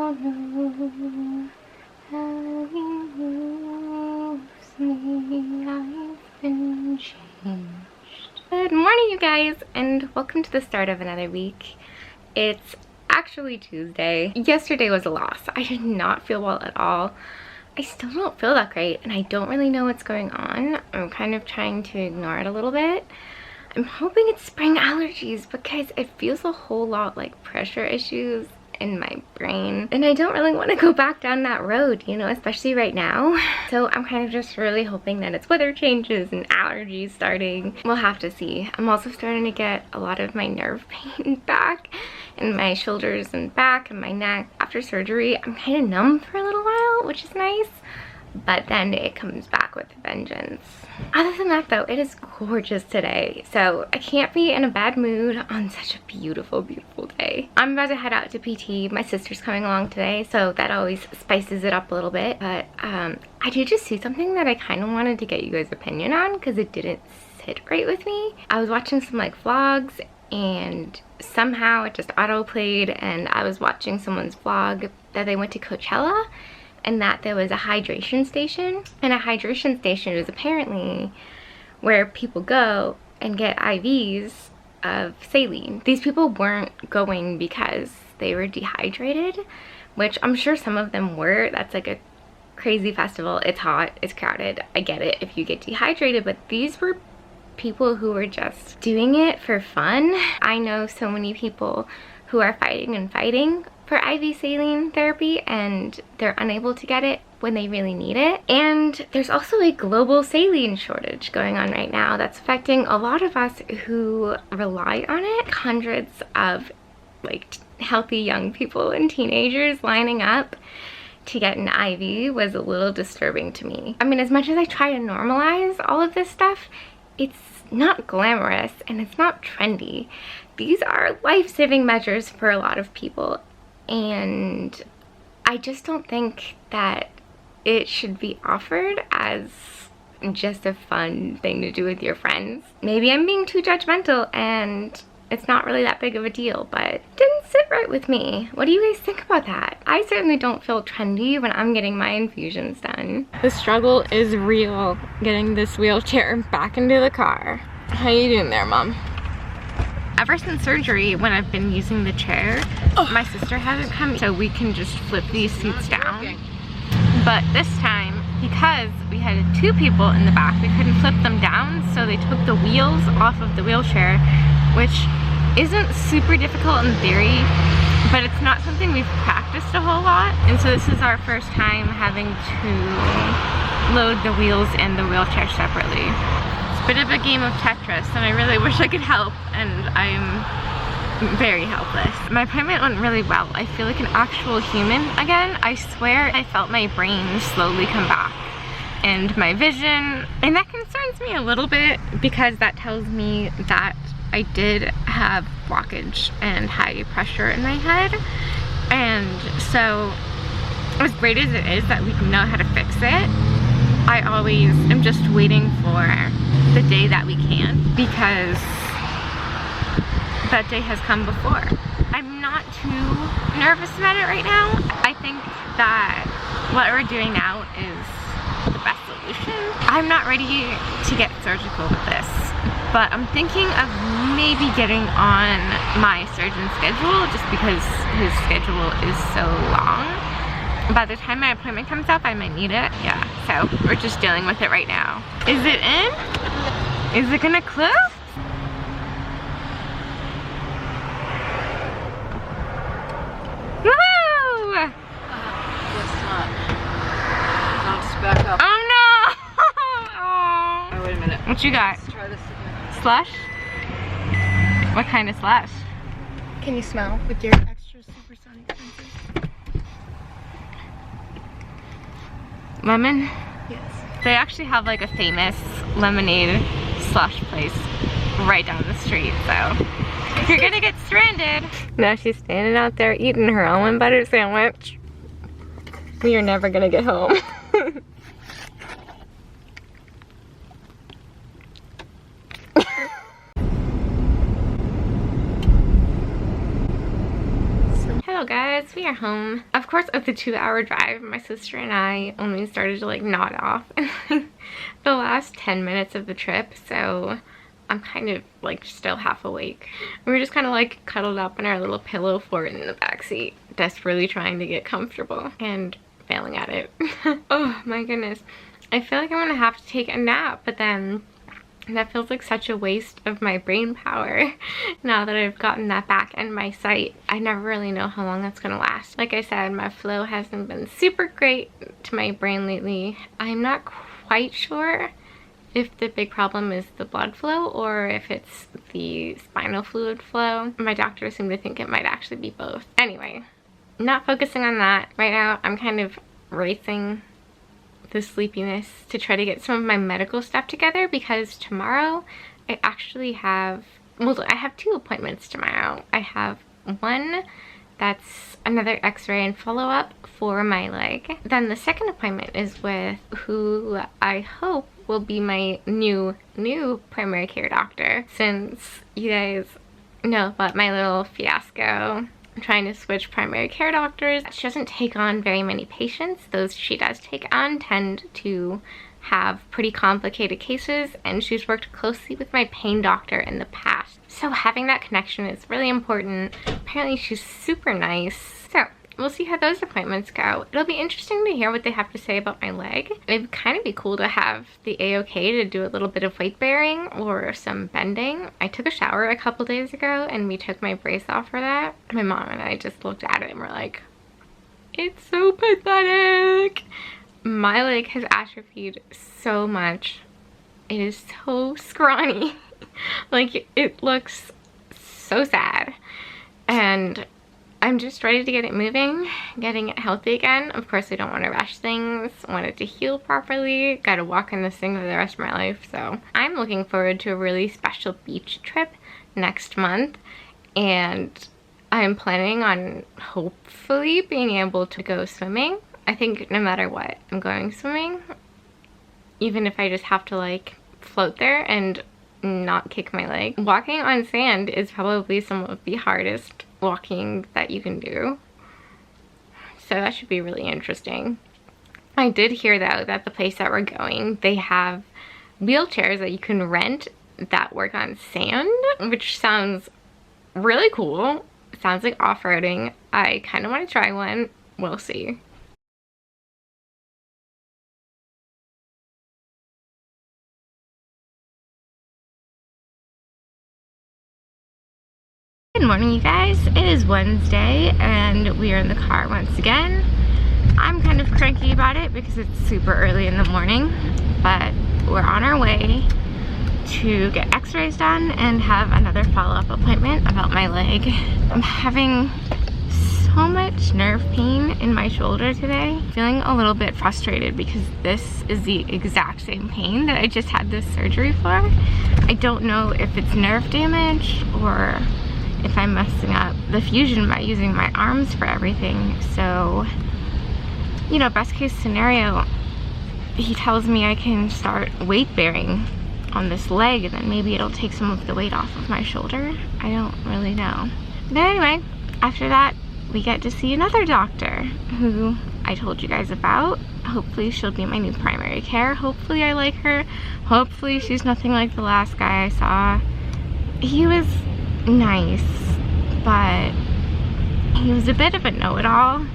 don't know how he moves me. I've been changed. Good morning, you guys, and welcome to the start of another week. It's actually Tuesday. Yesterday was a loss. I did not feel well at all. I still don't feel that great, and I don't really know what's going on. I'm kind of trying to ignore it a little bit. I'm hoping it's spring allergies because it feels a whole lot like pressure issues in my brain, and I don't really want to go back down that road, you know, especially right now. So I'm kind of just really hoping that it's weather changes and allergies starting. We'll have to see. I'm also starting to get a lot of my nerve pain back in my shoulders and back and my neck. After surgery, I'm kind of numb for a little while, which is nice, but then it comes back with a vengeance. Other than that though, it is gorgeous today, so I can't be in a bad mood on such a beautiful, beautiful day. I'm about to head out to PT. My sister's coming along today, so that always spices it up a little bit. But I did just see something that I kind of wanted to get you guys' opinion on because it didn't sit right with me. I was watching some like vlogs and somehow it just auto played, and I was watching someone's vlog that they went to Coachella and that there was a hydration station, and a hydration station is apparently where people go and get IVs of saline. These people weren't going because they were dehydrated, which I'm sure some of them were. That's like a crazy festival. It's hot, it's crowded. I get it if you get dehydrated, but these were people who were just doing it for fun. I know so many people who are fighting for IV saline therapy, and they're unable to get it when they really need it. And there's also a global saline shortage going on right now that's affecting a lot of us who rely on it. Hundreds of like healthy young people and teenagers lining up to get an IV was a little disturbing to me. I mean, as much as I try to normalize all of this stuff, it's not glamorous and it's not trendy. These are life-saving measures for a lot of people, and I just don't think that it should be offered as just a fun thing to do with your friends. Maybe I'm being too judgmental and it's not really that big of a deal, but it didn't sit right with me. What do you guys think about that? I certainly don't feel trendy when I'm getting my infusions done. The struggle is real getting this wheelchair back into the car. How you doing there, Mom? Ever since surgery, when I've been using the chair, my sister hasn't come, so we can just flip these seats down. But this time, because we had two people in the back, we couldn't flip them down, so they took the wheels off of the wheelchair, which isn't super difficult in theory, but it's not something we've practiced a whole lot. And so this is our first time having to load the wheels and the wheelchair separately. Bit of a game of Tetris, and I really wish I could help, and I'm very helpless. My appointment went really well. I feel like an actual human again. I swear I felt my brain slowly come back and my vision, and that concerns me a little bit because that tells me that I did have blockage and high pressure in my head. And so as great as it is that we know how to fix it, I always am just waiting for the day that we can, because that day has come before. I'm not too nervous about it right now. I think that what we're doing now is the best solution. I'm not ready to get surgical with this, but I'm thinking of maybe getting on my surgeon's schedule just because his schedule is so long. By the time my appointment comes up, I might need it. Yeah, so we're just dealing with it right now. Is it in? Is it gonna close? Woo! Guess not. Bounce back up. Oh no! Oh. Oh, wait a minute. What you got? Let's try this again. Slush? What kind of slush? Can you smell with your extra supersonic senses? Lemon? Yes. They actually have like a famous lemonade slush place right down the street, so if you're gonna get stranded. Now she's standing out there eating her almond butter sandwich. We are never gonna get home. Hello guys, we are home. Of course, of the 2-hour drive, my sister and I only started to like nod off in like the last 10 minutes of the trip, so I'm kind of like still half awake. We were just kind of like cuddled up in our little pillow fort in the backseat, desperately trying to get comfortable and failing at it. Oh my goodness. I feel like I'm gonna have to take a nap, but then that feels like such a waste of my brain power now that I've gotten that back in my sight. I never really know how long that's gonna last. Like I said, my flow hasn't been super great to my brain lately. I'm not quite sure if the big problem is the blood flow or if it's the spinal fluid flow. My doctor seemed to think it might actually be both. Anyway, not focusing on that. Right now, I'm kind of racing the sleepiness to try to get some of my medical stuff together because tomorrow I actually have, well, I have 2 appointments tomorrow. I have one that's another x-ray and follow-up for my leg. Then the second appointment is with who I hope will be my new primary care doctor, since you guys know about my little fiasco trying to switch primary care doctors. She doesn't take on very many patients. Those she does take on tend to have pretty complicated cases, and she's worked closely with my pain doctor in the past. So having that connection is really important. Apparently she's super nice. So we'll see how those appointments go. It'll be interesting to hear what they have to say about my leg. It'd kind of be cool to have the A-OK to do a little bit of weight bearing or some bending. I took a shower a couple days ago and we took my brace off for that. My mom and I just looked at it and we're like, it's so pathetic. My leg has atrophied so much. It is so scrawny. Like, it looks so sad. And I'm just ready to get it moving, getting it healthy again. Of course, I don't want to rush things. I want it to heal properly. Gotta walk in this thing for the rest of my life. So I'm looking forward to a really special beach trip next month. And I'm planning on hopefully being able to go swimming. I think no matter what, I'm going swimming. Even if I just have to like float there and not kick my leg. Walking on sand is probably some of the hardest walking that you can do, so that should be really interesting. I did hear though that the place that we're going, they have wheelchairs that you can rent that work on sand, which sounds really cool. It sounds like off-roading. I kind of want to try one. We'll see. Good morning, you guys. It is Wednesday and we are in the car once again. I'm kind of cranky about it because it's super early in the morning, but we're on our way to get x-rays done and have another follow-up appointment about my leg. I'm having so much nerve pain in my shoulder today. Feeling a little bit frustrated because this is the exact same pain that I just had this surgery for. I don't know if it's nerve damage or if I'm messing up the fusion by using my arms for everything. So, you know, best case scenario, he tells me I can start weight bearing on this leg and then maybe it'll take some of the weight off of my shoulder. I don't really know. But anyway, after that, we get to see another doctor who I told you guys about. Hopefully she'll be my new primary care. Hopefully I like her. Hopefully she's nothing like the last guy I saw. He was nice, but he was a bit of a know-it-all,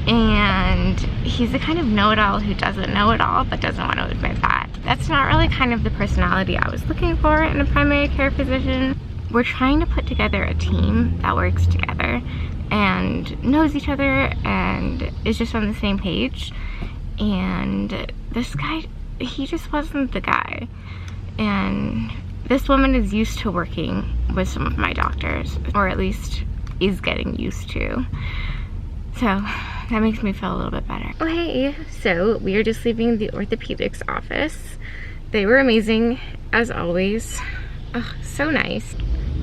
and he's the kind of know-it-all who doesn't know it all but doesn't want to admit that. That's not really kind of the personality I was looking for in a primary care physician. We're trying to put together a team that works together and knows each other and is just on the same page, and this guy, he just wasn't the guy. And this woman is used to working with some of my doctors, or at least is getting used to. So that makes me feel a little bit better. Oh, hey, so we are just leaving the orthopedics office. They were amazing as always. Oh, so nice.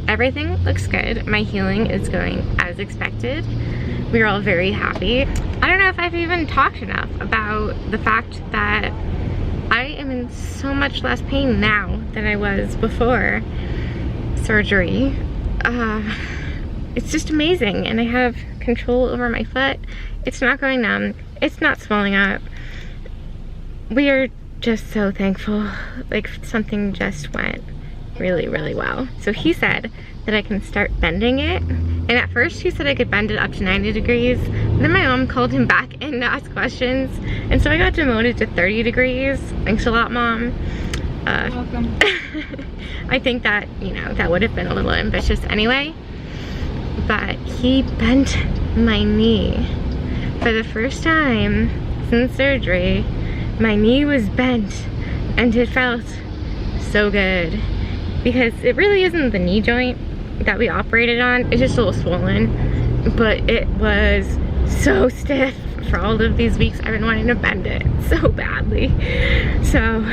Everything looks good. My healing is going as expected. We're all very happy. I don't know if I've even talked enough about the fact that I am in so much less pain now than I was before surgery. It's just amazing, and I have control over my foot. It's not going numb. It's not swelling up. We are just so thankful. Like, something just went really, really well. So he said that I can start bending it. And at first he said I could bend it up to 90 degrees. Then my mom called him back in to ask questions. And so I got demoted to 30 degrees. Thanks a lot, Mom. Welcome. I think that, you know, that would have been a little ambitious anyway. But he bent my knee. For the first time since surgery, my knee was bent and it felt so good. Because it really isn't the knee joint that we operated on. It's just a little swollen. But it was so stiff for all of these weeks. I've been wanting to bend it so badly. So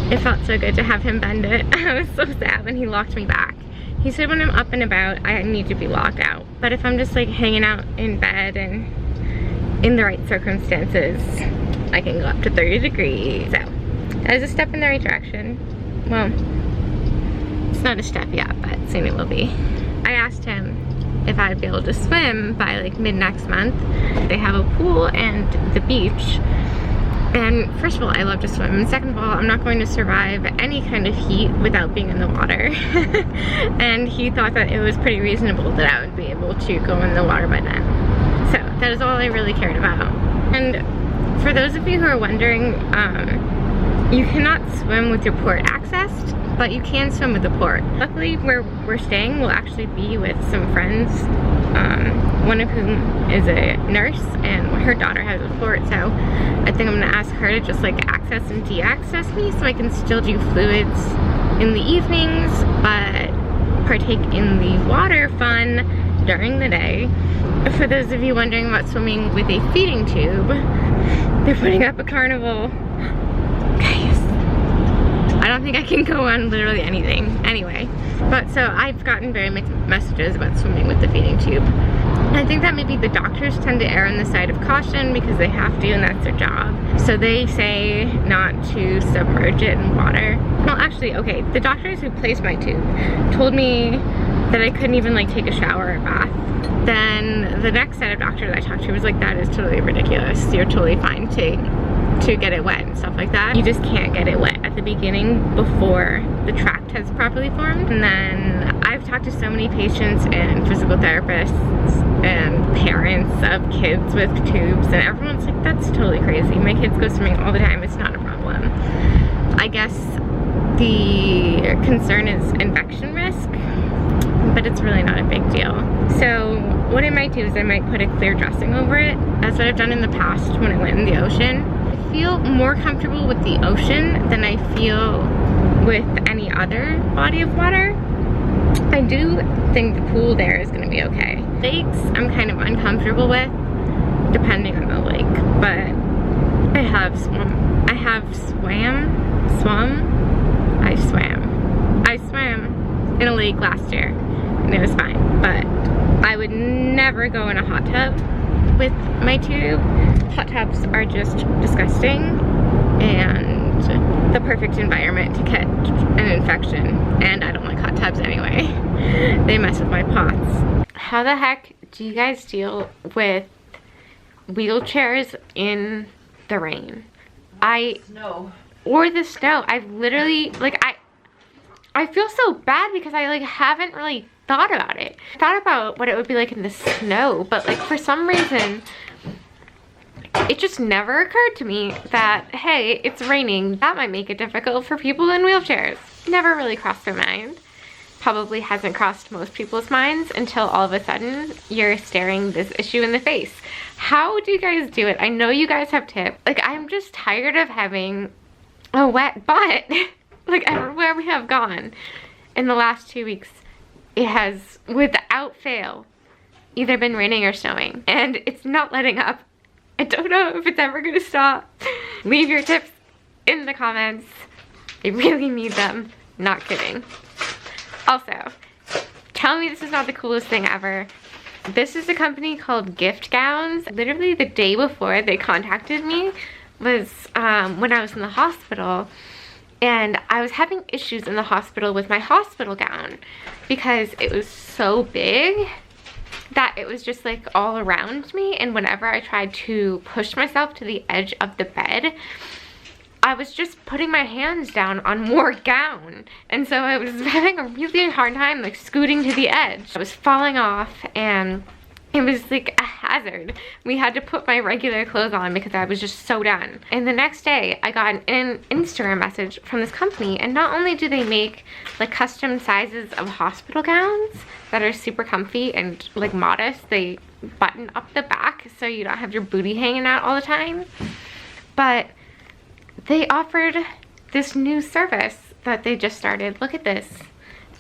it felt so good to have him bend it. I was so sad when he locked me back. He said when I'm up and about, I need to be locked out. But if I'm just like hanging out in bed and in the right circumstances, I can go up to 30 degrees. So that is a step in the right direction. Well, it's not a step yet, but soon it will be. I asked him if I'd be able to swim by like mid next month. They have a pool and the beach. And first of all, I love to swim. And second of all, I'm not going to survive any kind of heat without being in the water. And he thought that it was pretty reasonable that I would be able to go in the water by then. So that is all I really cared about. And for those of you who are wondering, you cannot swim with your port accessed, but you can swim with the port. Luckily, where we're staying will actually be with some friends, one of whom is a nurse and her daughter has a port, so I think I'm gonna ask her to just like access and de-access me so I can still do fluids in the evenings, but partake in the water fun during the day. For those of you wondering about swimming with a feeding tube, they're putting up a carnival. Guys, I don't think I can go on literally anything. Anyway, but so I've gotten very mixed messages about swimming with the feeding tube. I think that maybe the doctors tend to err on the side of caution because they have to and that's their job. So they say not to submerge it in water. Well, actually, okay, the doctors who placed my tube told me that I couldn't even like take a shower or bath. Then the next set of doctors I talked to was like, that is totally ridiculous. You're totally fine to get it wet and stuff like that. You just can't get it wet at the beginning before the tract has properly formed. And then I've talked to so many patients and physical therapists and parents of kids with tubes, and everyone's like, that's totally crazy. My kids go swimming all the time, it's not a problem. I guess the concern is infection risk, but it's really not a big deal. So what I might do is I might put a clear dressing over it. That's what I've done in the past when I went in the ocean. I feel more comfortable with the ocean than I feel with any other body of water. I do think the pool there is gonna be okay. Lakes, I'm kind of uncomfortable with, depending on the lake, but I swam in a lake last year, and it was fine, but I would never go in a hot tub with my tube. Hot tubs are just disgusting and the perfect environment to catch an infection, and I don't like hot tubs anyway. They mess with my pots. How the heck do you guys deal with wheelchairs in the rain? Snow. Or the snow. I've literally, like, I feel so bad because I like haven't really thought about it. I thought about what it would be like in the snow, but like for some reason it just never occurred to me that, hey, it's raining. That might make it difficult for people in wheelchairs. Never really crossed my mind. Probably hasn't crossed most people's minds until all of a sudden you're staring this issue in the face. How do you guys do it? I know you guys have tips. Like, I'm just tired of having a wet butt. Like, everywhere we have gone in the last 2 weeks, it has, without fail, either been raining or snowing, and it's not letting up. I don't know if it's ever gonna stop. Leave your tips in the comments. I really need them. Not kidding. Also, tell me this is not the coolest thing ever. This is a company called Gift Gowns. Literally the day before they contacted me was when I was in the hospital, and I was having issues in the hospital with my hospital gown because it was so big that it was just like all around me, and whenever I tried to push myself to the edge of the bed, I was just putting my hands down on more gown, and so I was having a really hard time like scooting to the edge. I was falling off, and it was like a hazard. We had to put my regular clothes on because I was just so done. And the next day I got an Instagram message from this company, and not only do they make like custom sizes of hospital gowns that are super comfy and like modest, they button up the back so you don't have your booty hanging out all the time, but they offered this new service that they just started. Look at this.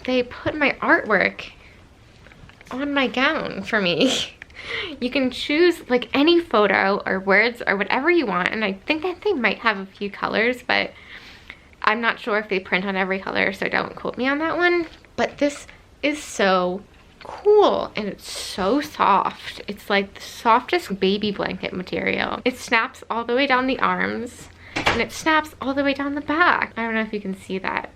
They put my artwork on my gown for me. You can choose like any photo or words or whatever you want, and I think that they might have a few colors, but I'm not sure if they print on every color, so don't quote me on that one. But this is so cool, and it's so soft. It's like the softest baby blanket material. It snaps all the way down the arms, and it snaps all the way down the back. I don't know if you can see that,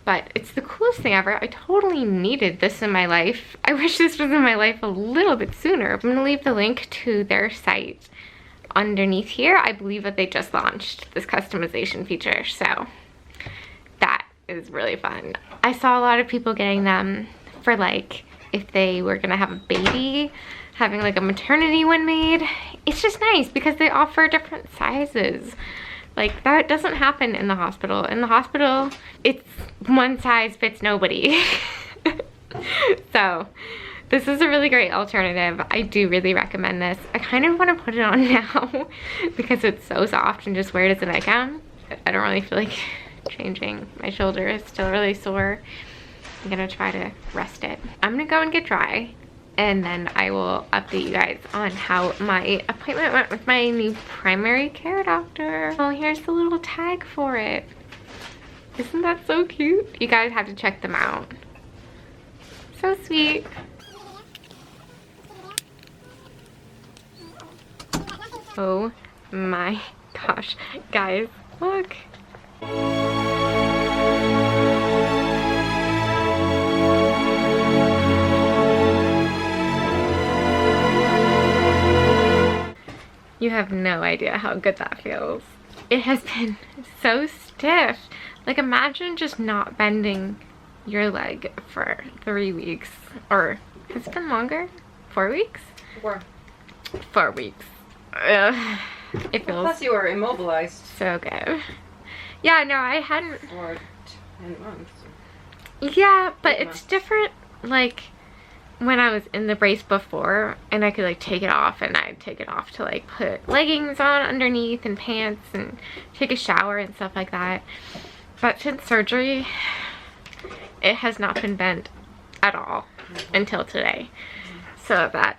but it's the coolest thing ever. I totally needed this in my life. I wish this was in my life a little bit sooner. I'm gonna leave the link to their site underneath here. I believe that they just launched this customization feature, so that is really fun. I saw a lot of people getting them for like if they were gonna have a baby, having like a maternity one made. It's just nice because they offer different sizes. Like, that doesn't happen in the hospital. In the hospital, it's one size fits nobody. So, this is a really great alternative. I do really recommend this. I kind of want to put it on now because it's so soft and just wear it as a nightgown. I don't really feel like changing. My shoulder is still really sore. I'm gonna try to rest it. I'm gonna go and get dry, and then I will update you guys on how my appointment went with my new primary care doctor. Oh, here's the little tag for it. Isn't that so cute? You guys have to check them out. So sweet. Oh my gosh, guys, look. You have no idea how good that feels. It has been so stiff. Like, imagine just not bending your leg for 3 weeks. Or, has it been longer? 4 weeks? 4 weeks. Ugh. It feels Plus you were immobilized so good. Yeah, no, I hadn't. for 10 months. Yeah, but 8 it's months. different, like, when I was in the brace before, and I could like take it off, and I'd take it off to like put leggings on underneath and pants and take a shower and stuff like that. But since surgery, it has not been bent at all until today. So that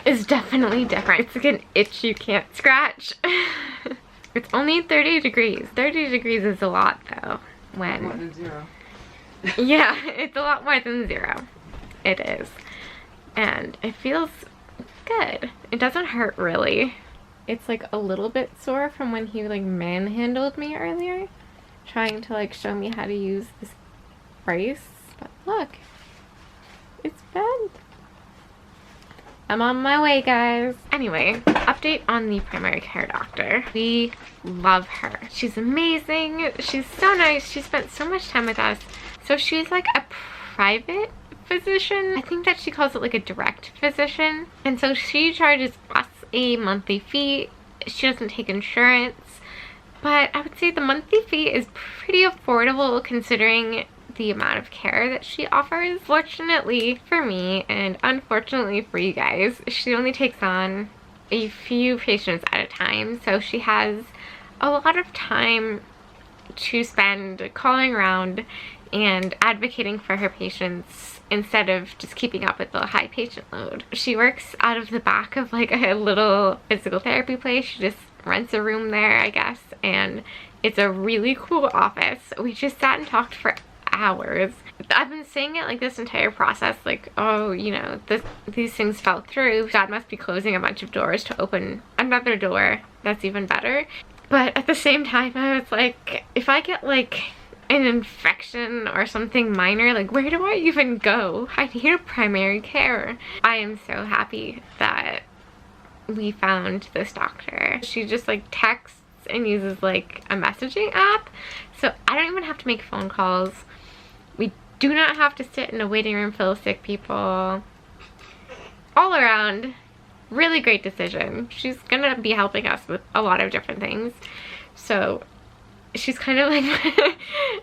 is definitely different. It's like an itch you can't scratch. It's only 30 degrees. 30 degrees is a lot though. More than 0. Yeah, it's a lot more than 0. It is. And it feels good. It doesn't hurt really. It's like a little bit sore from when he like manhandled me earlier, trying to like show me how to use this brace. But look, it's bent. I'm on my way, guys. Anyway, update on the primary care doctor. We love her. She's amazing. She's so nice. She spent so much time with us. So she's like a private physician. I think that she calls it like a direct physician. And so she charges us a monthly fee. She doesn't take insurance. But I would say the monthly fee is pretty affordable considering the amount of care that she offers. Fortunately for me, and unfortunately for you guys, she only takes on a few patients at a time. So she has a lot of time to spend calling around and advocating for her patients instead of just keeping up with the high patient load. She works out of the back of like a little physical therapy place. She just rents a room there, I guess, and it's a really cool office. We just sat and talked for hours. I've been saying it like this entire process, like, oh, you know, these things fell through. Dad must be closing a bunch of doors to open another door that's even better. But at the same time, I was like, if I get like an infection or something minor, like where do I even go? I need a primary care. I am so happy that we found this doctor. She just like texts and uses like a messaging app, so I don't even have to make phone calls. We do not have to sit in a waiting room full of sick people. All around, really great decision. She's gonna be helping us with a lot of different things, so she's kind of like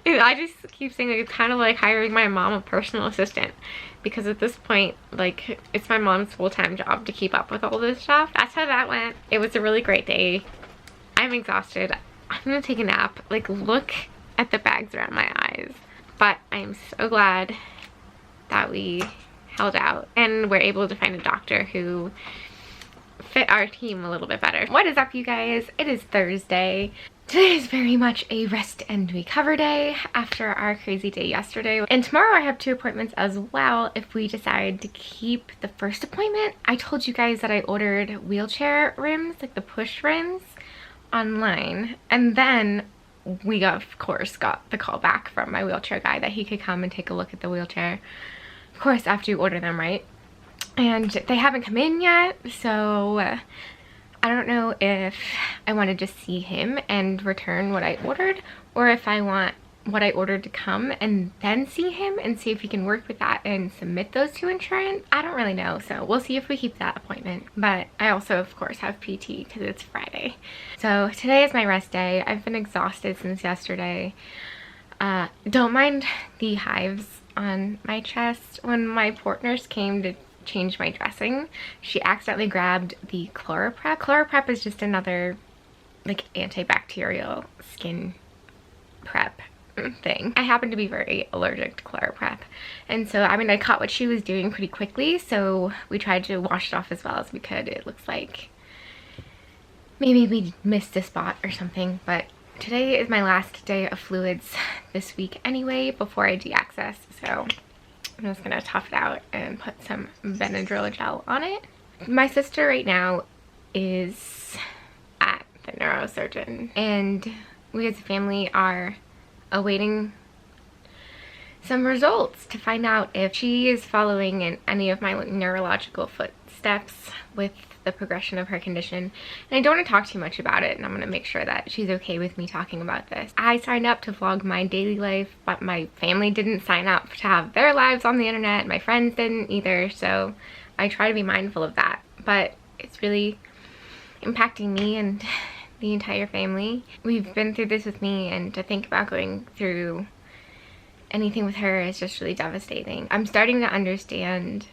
I just keep saying, like, it's kind of like hiring my mom a personal assistant, because at this point, like, it's my mom's full-time job to keep up with all this stuff. That's how that went. It was a really great day. I'm exhausted. I'm gonna take a nap. Like, look at the bags around my eyes. But I'm so glad that we held out and were able to find a doctor who fit our team a little bit better. What is up, you guys? It is Thursday. Today is very much a rest and recover day after our crazy day yesterday. And tomorrow I have 2 appointments as well if we decide to keep the first appointment. I told you guys that I ordered wheelchair rims, like the push rims, online. And then we, of course, got the call back from my wheelchair guy that he could come and take a look at the wheelchair. Of course, after you order them, right? And they haven't come in yet, so I don't know if I want to just see him and return what I ordered, or if I want what I ordered to come and then see him and see if he can work with that and submit those to insurance. I don't really know, so we'll see if we keep that appointment. But I also, of course, have PT because it's Friday. So today is my rest day. I've been exhausted since yesterday. Don't mind the hives on my chest. When my port nurse came to change my dressing, she accidentally grabbed the ChloroPrep. ChloroPrep is just another like antibacterial skin prep thing. I happen to be very allergic to ChloroPrep, and so I mean I caught what she was doing pretty quickly, so we tried to wash it off as well as we could. It looks like maybe we missed a spot or something, but today is my last day of fluids this week anyway before I de-access, so I'm just gonna tough it out and put some Benadryl gel on it. My sister right now is at the neurosurgeon, and we as a family are awaiting some results to find out if she is following in any of my neurological footsteps with the progression of her condition. And I don't want to talk too much about it, and I'm going to make sure that she's okay with me talking about this. I signed up to vlog my daily life, but my family didn't sign up to have their lives on the internet. My friends didn't either, so I try to be mindful of that. But it's really impacting me and the entire family. We've been through this with me, and to think about going through anything with her is just really devastating. I'm starting to understand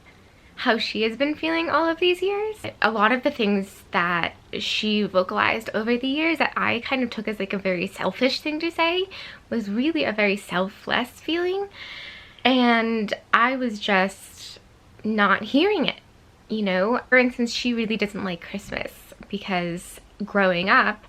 how she has been feeling all of these years. A lot of the things that she vocalized over the years that I kind of took as like a very selfish thing to say was really a very selfless feeling, and I was just not hearing it, you know? For instance, she really doesn't like Christmas because growing up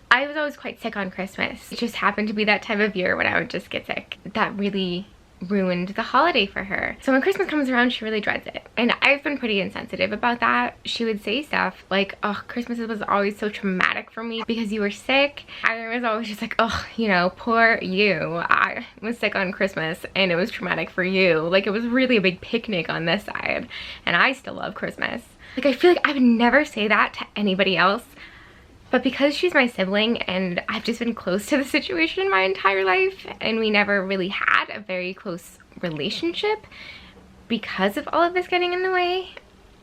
I was always quite sick on Christmas. It just happened to be that time of year when I would just get sick. That really ruined the holiday for her. So when Christmas comes around, she really dreads it. And I've been pretty insensitive about that. She would say stuff like, oh, Christmas was always so traumatic for me because you were sick. I was always just like, oh, you know, poor you. I was sick on Christmas and it was traumatic for you. Like, it was really a big picnic on this side. And I still love Christmas. Like, I feel like I would never say that to anybody else. But because she's my sibling and I've just been close to the situation my entire life, and we never really had a very close relationship because of all of this getting in the way,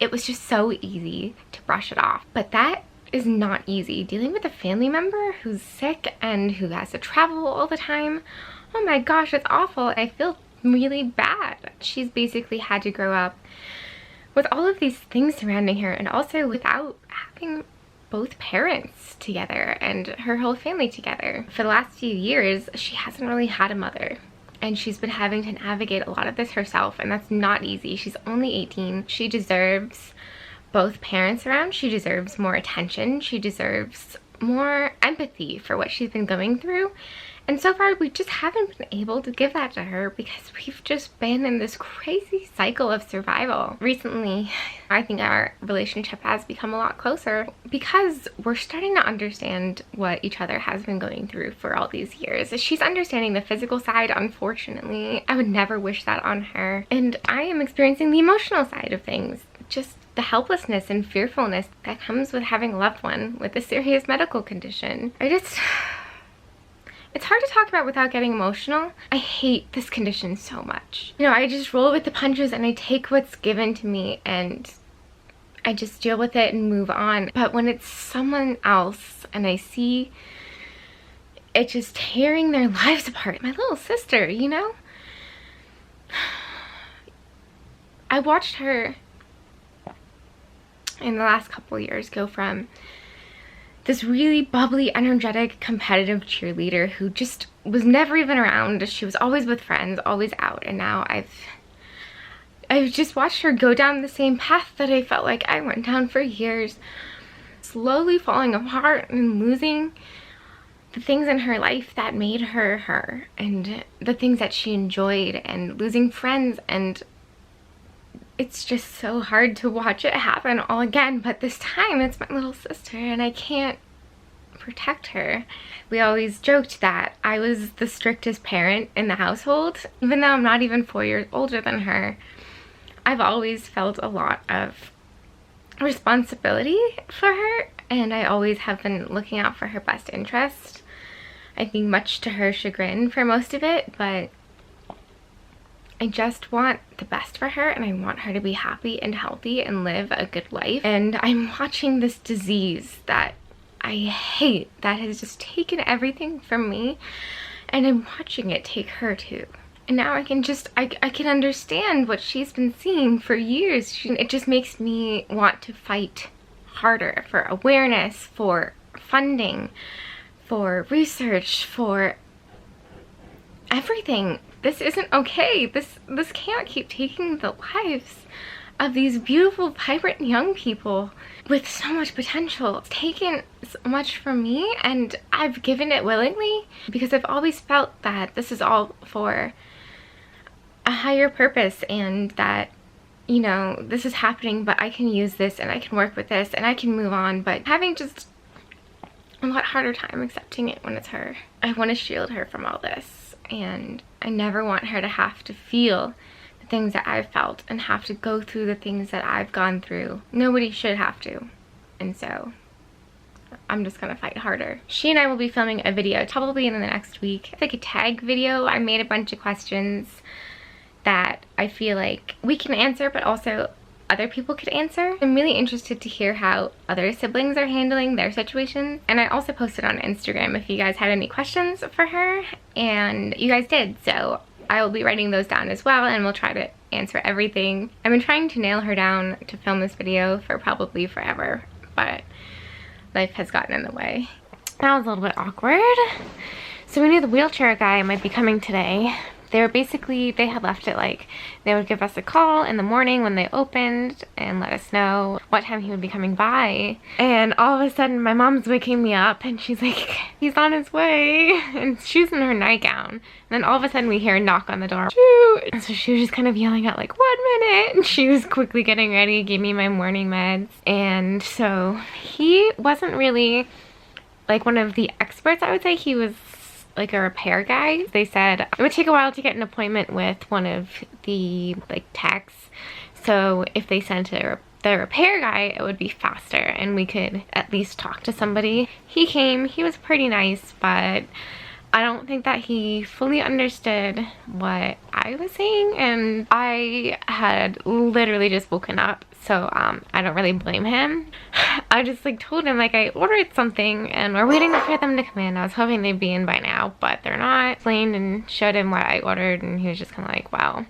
it was just so easy to brush it off. But that is not easy. Dealing with a family member who's sick and who has to travel all the time, oh my gosh, it's awful. I feel really bad. She's basically had to grow up with all of these things surrounding her, and also without having both parents together and her whole family together. For the last few years, she hasn't really had a mother, and she's been having to navigate a lot of this herself, and that's not easy. She's only 18. She deserves both parents around. She deserves more attention. She deserves more empathy for what she's been going through. And so far, we just haven't been able to give that to her because we've just been in this crazy cycle of survival. Recently, I think our relationship has become a lot closer because we're starting to understand what each other has been going through for all these years. She's understanding the physical side, unfortunately. I would never wish that on her. And I am experiencing the emotional side of things. Just the helplessness and fearfulness that comes with having a loved one with a serious medical condition. It's hard to talk about without getting emotional. I hate this condition so much. You know, I just roll with the punches and I take what's given to me and I just deal with it and move on. But when it's someone else and I see it just tearing their lives apart, my little sister, you know? I watched her in the last couple of years go from this really bubbly, energetic, competitive cheerleader who just was never even around. She was always with friends, always out. And now I've just watched her go down the same path that I felt like I went down for years. Slowly falling apart and losing the things in her life that made her her. And the things that she enjoyed. And losing friends. And it's just so hard to watch it happen all again, but this time it's my little sister and I can't protect her. We always joked that I was the strictest parent in the household. Even though I'm not even 4 years older than her, I've always felt a lot of responsibility for her and I always have been looking out for her best interest. I think much to her chagrin for most of it, but I just want the best for her and I want her to be happy and healthy and live a good life. And I'm watching this disease that I hate that has just taken everything from me and I'm watching it take her too. And now I can understand what she's been seeing for years. It just makes me want to fight harder for awareness, for funding, for research, for everything. This isn't okay. This can't keep taking the lives of these beautiful, vibrant young people with so much potential. It's taken so much from me and I've given it willingly because I've always felt that this is all for a higher purpose and that, you know, this is happening but I can use this and I can work with this and I can move on, but having just a lot harder time accepting it when it's her. I want to shield her from all this and I never want her to have to feel the things that I've felt and have to go through the things that I've gone through. Nobody should have to. And so I'm just gonna fight harder. She and I will be filming a video probably in the next week. It's like a tag video. I made a bunch of questions that I feel like we can answer but also other people could answer. I'm really interested to hear how other siblings are handling their situations. And I also posted on Instagram if you guys had any questions for her, and you guys did. So I will be writing those down as well and we'll try to answer everything. I've been trying to nail her down to film this video for probably forever, but life has gotten in the way. That was a little bit awkward. So we knew the wheelchair guy might be coming today. They had left it like they would give us a call in the morning when they opened and let us know what time he would be coming by. And all of a sudden my mom's waking me up and she's like, he's on his way. And she's in her nightgown. And then all of a sudden we hear a knock on the door. And so she was just kind of yelling out like, 1 minute. And she was quickly getting ready, gave me my morning meds. And so he wasn't really like one of the experts, I would say. He was like a repair guy. They said it would take a while to get an appointment with one of the like techs, so if they sent the repair guy it would be faster and we could at least talk to somebody. He came, he was pretty nice, but I don't think that he fully understood what I was saying, and I had literally just woken up, so I don't really blame him. I just like told him like I ordered something and we're waiting for them to come in. I was hoping they'd be in by now, but they're not. Explained and showed him what I ordered and he was just kind of like, wow,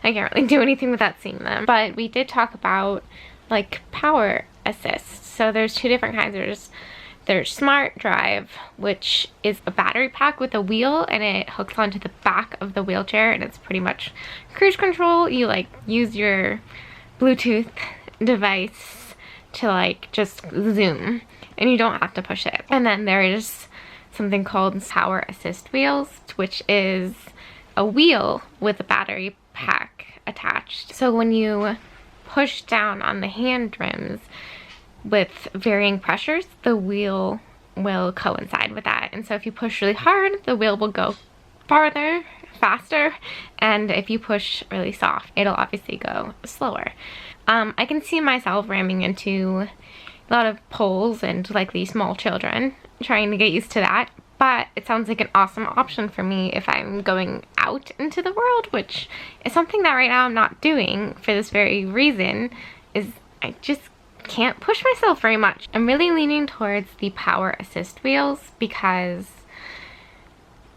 I can't really do anything without seeing them. But we did talk about like power assist. So there's two different kinds. There's Smart Drive, which is a battery pack with a wheel and it hooks onto the back of the wheelchair and it's pretty much cruise control. You like use your Bluetooth device to like just zoom and you don't have to push it. And then there is something called power assist wheels, which is a wheel with a battery pack attached. So when you push down on the hand rims with varying pressures, the wheel will coincide with that. And so if you push really hard, the wheel will go farther, faster, and if you push really soft, it'll obviously go slower. I can see myself ramming into a lot of poles and likely small children, trying to get used to that, but it sounds like an awesome option for me if I'm going out into the world, which is something that right now I'm not doing for this very reason, is I just can't push myself very much. I'm really leaning towards the power assist wheels because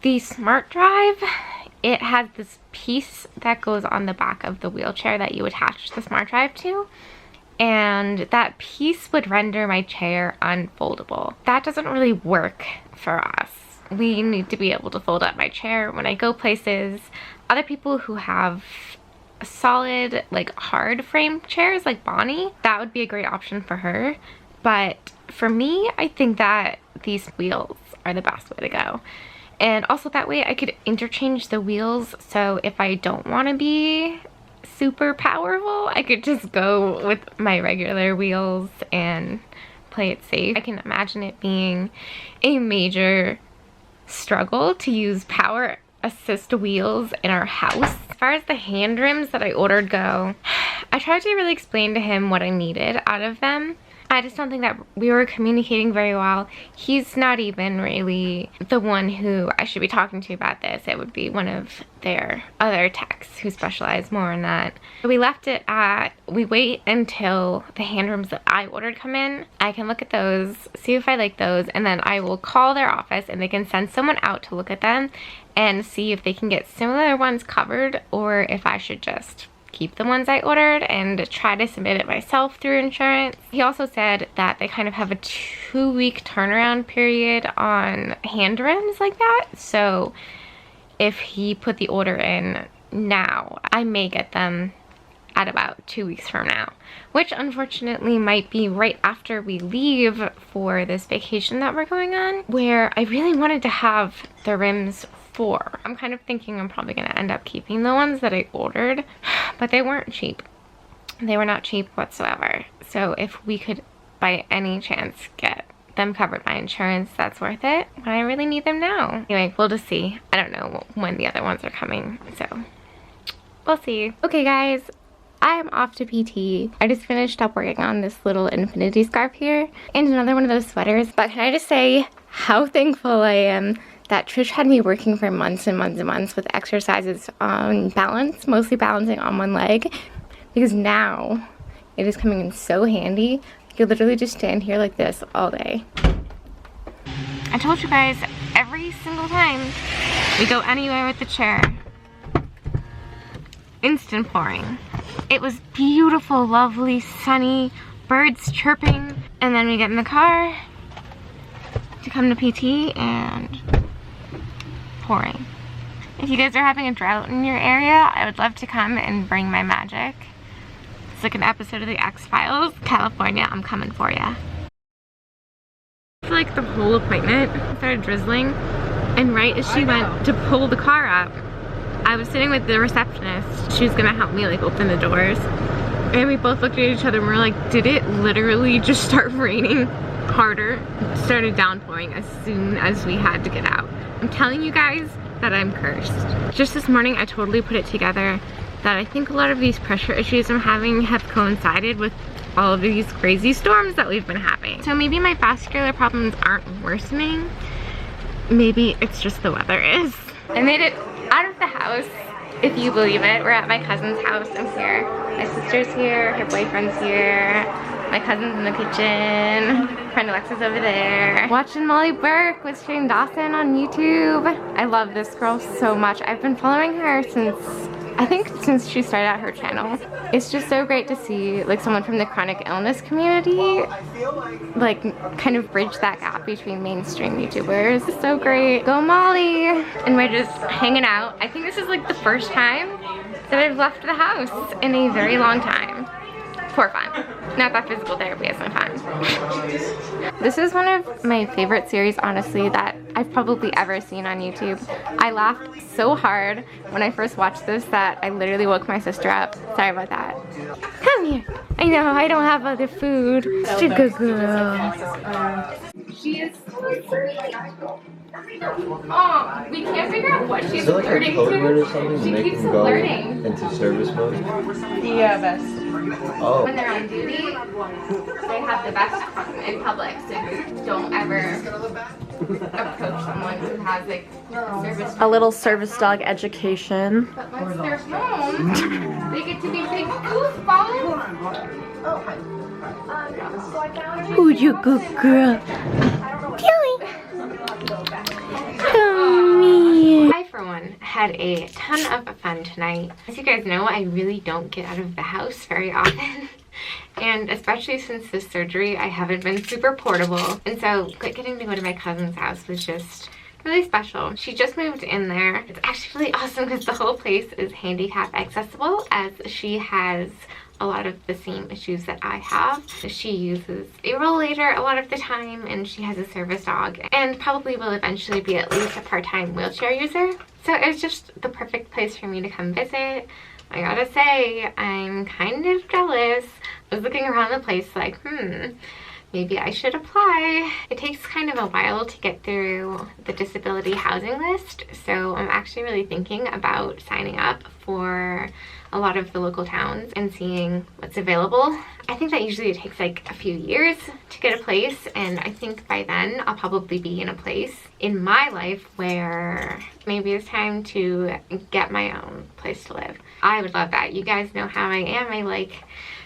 the Smart Drive, it has this piece that goes on the back of the wheelchair that you attach the Smart Drive to, and that piece would render my chair unfoldable. That doesn't really work for us. We need to be able to fold up my chair when I go places. Other people who have solid, like hard frame chairs like Bonnie, that would be a great option for her. But for me, I think that these wheels are the best way to go. And also that way I could interchange the wheels, so if I don't want to be super powerful, I could just go with my regular wheels and play it safe. I can imagine it being a major struggle to use power assist wheels in our house. As far as the hand rims that I ordered go, I tried to really explain to him what I needed out of them. I just don't think that we were communicating very well. He's not even really the one who I should be talking to about this. It would be one of their other techs who specialize more in that. We left it at, we wait until the hand rims that I ordered come in. I can look at those, see if I like those, and then I will call their office and they can send someone out to look at them and see if they can get similar ones covered, or if I should just keep the ones I ordered and try to submit it myself through insurance. He also said that they kind of have a 2-week turnaround period on hand rims like that. So if he put the order in now, I may get them at about 2 weeks from now, which unfortunately might be right after we leave for this vacation that we're going on, where I really wanted to have the rims for. I'm kind of thinking I'm probably going to end up keeping the ones that I ordered, but they weren't cheap. They were not cheap whatsoever. So if we could by any chance get them covered by insurance, that's worth it. But I really need them now. Anyway, we'll just see. I don't know when the other ones are coming, so we'll see. Okay guys, I am off to PT. I just finished up working on this little infinity scarf here and another one of those sweaters. But can I just say how thankful I am that Trish had me working for months and months and months with exercises on balance, mostly balancing on one leg, because now it is coming in so handy. I could literally just stand here like this all day. I told you guys, every single time we go anywhere with the chair, instant pouring. It was beautiful, lovely, sunny, birds chirping, and then we get in the car to come to PT and pouring. If you guys are having a drought in your area, I would love to come and bring my magic. It's like an episode of the X-Files. California, I'm coming for ya. For like the whole appointment, it started drizzling, and right as she went to pull the car up, I was sitting with the receptionist. She was gonna help me like open the doors, and we both looked at each other and we were like, did it literally just start raining harder? It started downpouring as soon as we had to get out. I'm telling you guys that I'm cursed. Just this morning I totally put it together that I think a lot of these pressure issues I'm having have coincided with all of these crazy storms that we've been having. So maybe my vascular problems aren't worsening. Maybe it's just the weather is. I made it out of the house, if you believe it. We're at my cousin's house. I'm here. My sister's here, her boyfriend's here. My cousin's in the kitchen. Friend Alexa's over there. Watching Molly Burke with Shane Dawson on YouTube. I love this girl so much. I've been following her since she started out her channel. It's just so great to see like someone from the chronic illness community like kind of bridge that gap between mainstream YouTubers. It's so great. Go Molly! And we're just hanging out. I think this is like the first time that I've left the house in a very long time. For fun. Not that physical therapy isn't fun. This is one of my favorite series, honestly, that I've probably ever seen on YouTube. I laughed so hard when I first watched this that I literally woke my sister up. Sorry about that. Come here. I know, I don't have other food. Such a good girl. She is so sweet. Oh, we can't figure out what she's alerting to. She keeps alerting. Into service mode? Yeah, best. Oh. When they're on duty, they have the best in public, so don't ever approach someone who has like a service. A little service dog education. But once they're home, they get to be big goofballs. Ooh, you good girl. Tilly. Come here. I, for one, had a ton of fun tonight. As you guys know, I really don't get out of the house very often. And especially since this surgery, I haven't been super portable. And so getting to go to my cousin's house was just really special. She just moved in there. It's actually really awesome because the whole place is handicap accessible, as she has a lot of the same issues that I have. She uses a rollator a lot of the time, and she has a service dog, and probably will eventually be at least a part-time wheelchair user. So it was just the perfect place for me to come visit. I gotta say, I'm kind of jealous. I was looking around the place like, maybe I should apply. It takes kind of a while to get through the disability housing list, so I'm actually really thinking about signing up for a lot of the local towns and seeing what's available. I think that usually it takes like a few years to get a place, and I think by then I'll probably be in a place in my life where maybe it's time to get my own place to live. I would love that. You guys know how I am. I like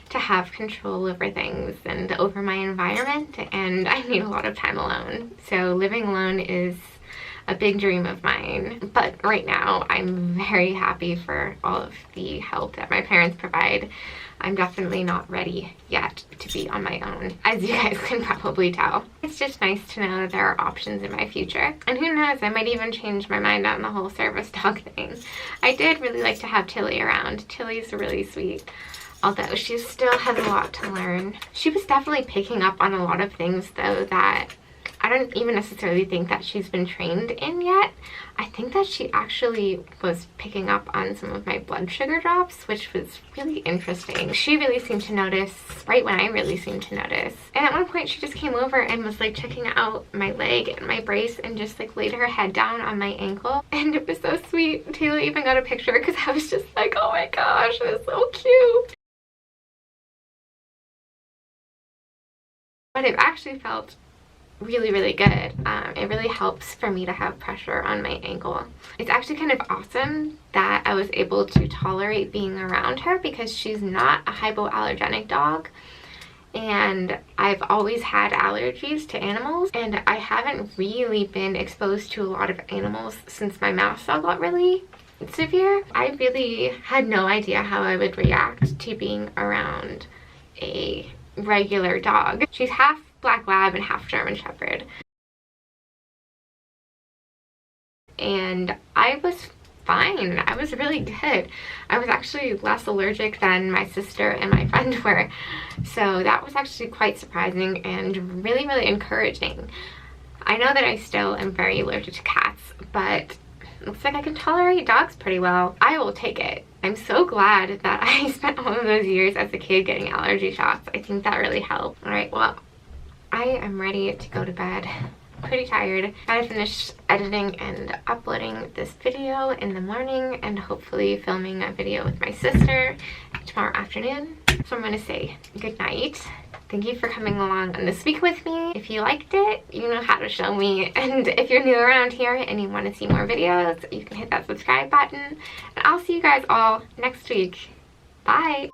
to have control over things and over my environment, and I need a lot of time alone. So living alone is a big dream of mine, but right now I'm very happy for all of the help that my parents provide. I'm definitely not ready yet to be on my own, as you guys can probably tell. It's just nice to know that there are options in my future, and who knows, I might even change my mind on the whole service dog thing. I did really like to have Tilly around. Tilly's really sweet, although she still has a lot to learn. She was definitely picking up on a lot of things though that I don't even necessarily think that she's been trained in yet. I think that she actually was picking up on some of my blood sugar drops, which was really interesting. She really seemed to notice right when I really seemed to notice. And at one point she just came over and was like checking out my leg and my brace and just like laid her head down on my ankle. And it was so sweet. Taylor even got a picture because I was just like, oh my gosh, it was so cute. But it actually felt really, really good. It really helps for me to have pressure on my ankle. It's actually kind of awesome that I was able to tolerate being around her because she's not a hypoallergenic dog, and I've always had allergies to animals, and I haven't really been exposed to a lot of animals since my mouth cell got really severe. I really had no idea how I would react to being around a regular dog. She's half Black Lab and half German Shepherd. And I was fine. I was really good. I was actually less allergic than my sister and my friend were. So that was actually quite surprising and really, really encouraging. I know that I still am very allergic to cats, but it looks like I can tolerate dogs pretty well. I will take it. I'm so glad that I spent all of those years as a kid getting allergy shots. I think that really helped. All right, well, I am ready to go to bed. Pretty tired. Gotta finish editing and uploading this video in the morning and hopefully filming a video with my sister tomorrow afternoon. So I'm gonna say good night. Thank you for coming along on this week with me. If you liked it, you know how to show me. And if you're new around here and you want to see more videos, you can hit that subscribe button. And I'll see you guys all next week. Bye.